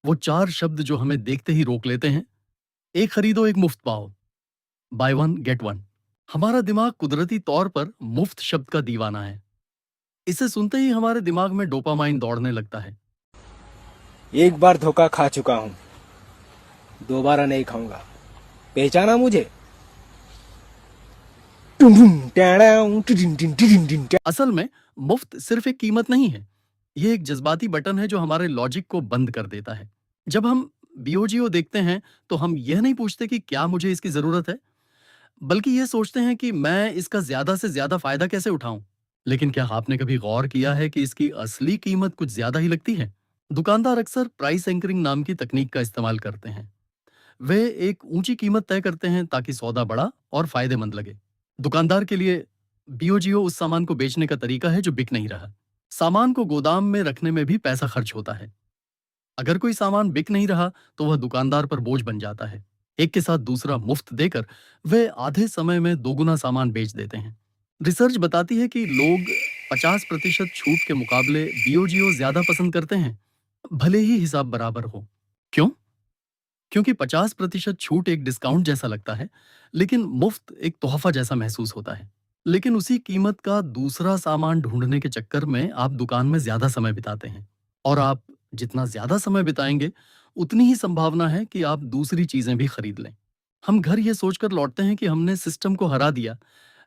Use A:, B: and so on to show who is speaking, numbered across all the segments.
A: वो 4 शब्द जो हमें देखते ही रोक लेते हैं। एक खरीदो एक मुफ्त पाओ, बाय वन गेट वन। हमारा दिमाग कुदरती तौर पर मुफ्त शब्द का दीवाना है। इसे सुनते ही हमारे दिमाग में डोपामाइन दौड़ने लगता है।
B: एक बार धोखा खा चुका हूं, दोबारा नहीं खाऊंगा। पहचाना मुझे?
A: असल में मुफ्त सिर्फ एक कीमत नहीं है, ये एक जज्बाती बटन है जो हमारे लॉजिक को बंद कर देता है। जब हम बीओजीओ देखते हैं तो हम यह नहीं पूछते कि क्या मुझे इसकी जरूरत है, बल्कि ये सोचते हैं कि मैं इसका ज्यादा से ज्यादा फायदा कैसे उठाऊं। लेकिन क्या आपने कभी गौर किया है कि इसकी असली कीमत कुछ ज्यादा ही लगती है? दुकानदार अक्सर प्राइस एंकरिंग नाम की तकनीक का इस्तेमाल करते हैं। वे एक ऊंची कीमत तय करते हैं ताकि सौदा बड़ा और फायदेमंद लगे। दुकानदार के लिए बीओजीओ उस सामान को बेचने का तरीका है जो बिक नहीं रहा। सामान को गोदाम में रखने में भी पैसा खर्च होता है। अगर कोई सामान बिक नहीं रहा तो वह दुकानदार पर बोझ बन जाता है। एक के साथ दूसरा मुफ्त देकर वे आधे समय में दोगुना सामान बेच देते हैं। रिसर्च बताती है कि लोग 50% छूट के मुकाबले बीओजीओ ज्यादा पसंद करते हैं, भले ही हिसाब बराबर हो। क्यों? क्योंकि 50% छूट एक डिस्काउंट जैसा लगता है, लेकिन मुफ्त एक तोहफा जैसा महसूस होता है। लेकिन उसी कीमत का दूसरा सामान ढूंढने के चक्कर में आप दुकान में ज्यादा समय बिताते हैं, और आप जितना ज्यादा समय बिताएंगे उतनी ही संभावना है कि आप दूसरी चीजें भी खरीद लें। हम घर ये सोचकर लौटते हैं कि हमने सिस्टम को हरा दिया,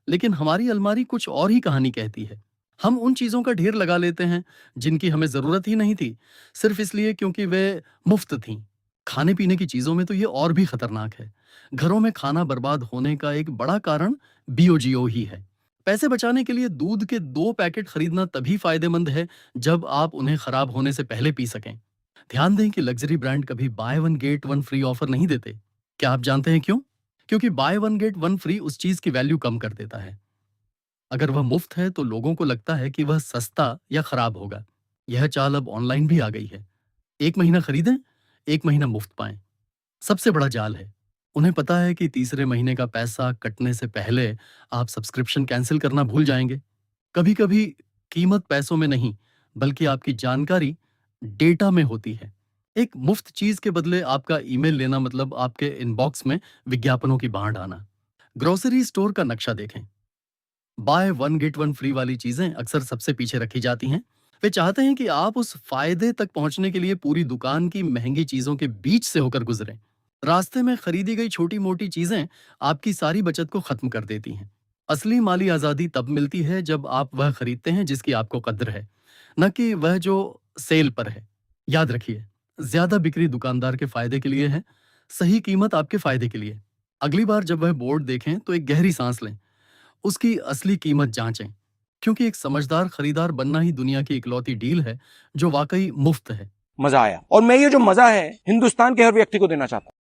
A: लेकिन हमारी अलमारी कुछ और ही कहानी कहती है। हम उन चीजों का ढेर लगा लेते हैं जिनकी हमें जरूरत ही नहीं थी, सिर्फ इसलिए क्योंकि वे मुफ्त थीं। खाने पीने की चीजों में तो ये और भी खतरनाक है। घरों में खाना बर्बाद होने का एक बड़ा कारण बीओजीओ ही है। पैसे बचाने के लिए दूध के 2 पैकेट खरीदना तभी फायदेमंद है जब आप उन्हें खराब होने से पहले पी सकें। ध्यान दें कि लग्जरी ब्रांड कभी by one get one free offer नहीं देते। क्या आप जानते हैं क्यों? क्योंकि by one get one free उस चीज की वैल्यू कम कर देता है। अगर वह मुफ्त है तो लोगों को लगता है कि वह सस्ता या खराब होगा। यह चाल अब ऑनलाइन भी आ गई है। 1 महीना खरीदें, 1 महीना मुफ्त पाएं। सबसे बड़ा जाल है। उन्हें पता है कि तीसरे महीने का पैसा कटने से पहले आप सब्सक्रिप्शन कैंसिल करना भूल जाएंगे। कभी कभी कीमत पैसों में नहीं, बल्कि आपकी जानकारी, डेटा में होती है। एक मुफ्त चीज के बदले आपका ईमेल लेना मतलब आपके इनबॉक्स में विज्ञापनों की बाढ़ आना। ग्रोसरी स्टोर का नक्शा देखें। By one get one free वाली चीजें अक्सर सबसे पीछे रखी जाती हैं। वे चाहते हैं कि आप उस फायदे तक पहुंचने के लिए पूरी दुकान की महंगी चीजों के बीच से होकर गुजरें। रास्ते में खरीदी गई छोटी मोटी चीजें आपकी सारी बचत को खत्म कर देती हैं। असली माली आजादी तब मिलती है जब आप वह खरीदते हैं जिसकी आपको कद्र है, न कि वह जो सेल पर है। याद रखिए, ज्यादा बिक्री दुकानदार के फायदे के लिए है, सही कीमत आपके फायदे के लिए। अगली बार जब वह बोर्ड देखें तो एक गहरी सांस लें, उसकी असली कीमत जांचें, क्योंकि एक समझदार खरीदार बनना ही दुनिया की इकलौती डील है जो वाकई मुफ्त है।
B: मजा आया, और मैं ये जो मजा है हिंदुस्तान के हर व्यक्ति को देना चाहता हूं।